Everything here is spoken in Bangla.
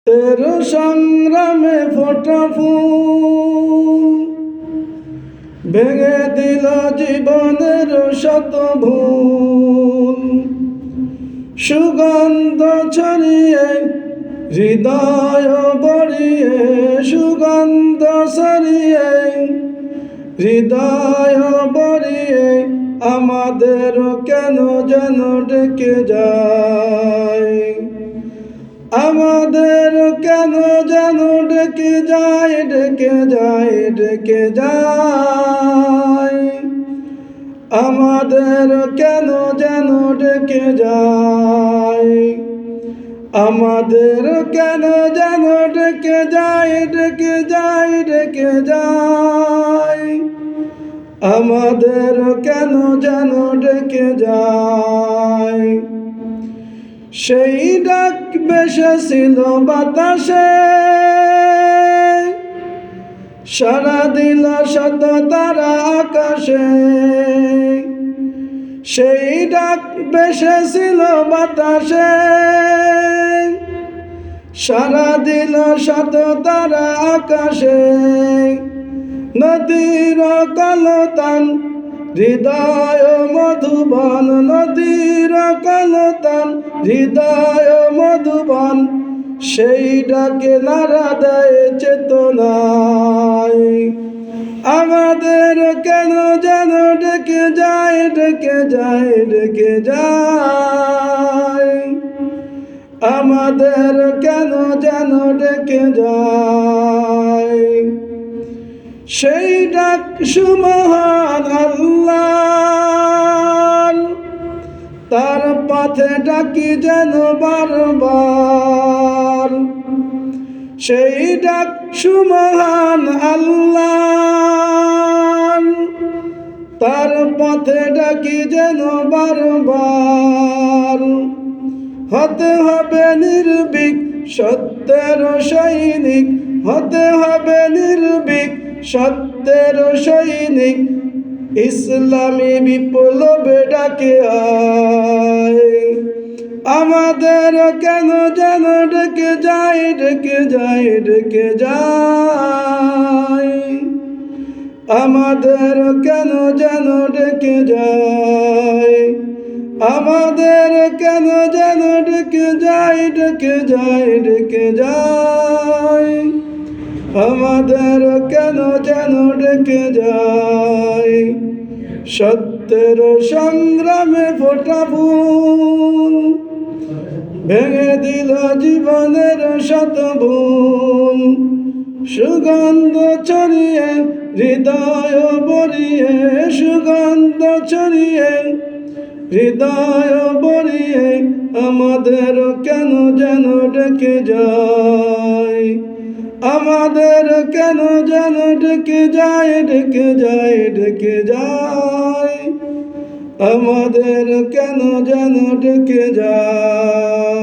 তের সংগ্রামে ফোটা ফুল ভেঙে দিল জীবনের শত ভুল। সুগন্ধ ছড়িয়ে হৃদয় ভরিয়ে, সুগন্ধ ছড়িয়ে হৃদয় ভরিয়ে আমাদের কেন যেন ডেকে যায়, আমাদের কেন যেন ডেকে যায়, ডেকে যায়, ডেকে যায়, আমাদের কেন যেন ডেকে যায়, আমাদের কেন যেন ডেকে যায়, ডেকে যায়, ডেকে যায়, আমাদের কেন যেন ডেকে যায়। সেই ডাক ভেসেছিল বাতাসে, সাড়া দিল শত তারা আকাশে। সেই ডাক ভেসেছিল বাতাসে, সাড়া দিল শত তারা আকাশে। নদীর কলতান হৃদয় মধুবন, নদীর কলতান হৃদয় মধুবন, সেই ডাকে নাড়া দেয় চেতনায়। আমাদের কেন যেন ডেকে যায়, ডেকে যায়, ডেকে যায়, আমাদের কেন যেন ডেকে যায়। সেই ডাক সুমহান আল্লাহর, তার পথে ডাকি যেন বারবার। সেই ডাক সুমহান আল্লাহর, তার পথে ডাকি যেন বারবার। হতে হবে নির্ভীক সত্যের সৈনিক, হতে হবে নির্ভীক সত্যের সৈনিক, ইসলামী বিপ্লবে ডাকে আয়। আমাদের কেন যেন ডেকে যায়, ডেকে যায়, ডেকে যায়, আমাদের কেন যেন ডেকে যায়, আমাদের কেন যেন ডেকে যায়, ডেকে যায়, ডেকে যায়, আমাদের কেন যেন ডেকে যায়। সত্যের সংগ্রামে ফোটা ফুল ভেঙে দিল জীবনের শত ভুল। সুগন্ধ ছড়িয়ে হৃদয় ভরিয়ে, সুগন্ধ ছড়িয়ে হৃদয় ভরিয়ে আমাদের কেন যেন ডেকে যায়, আমাদের কেন যেন ডেকে যায়, ডেকে যায়, ডেকে যায়, আমাদের কেন যেন ডেকে যায়।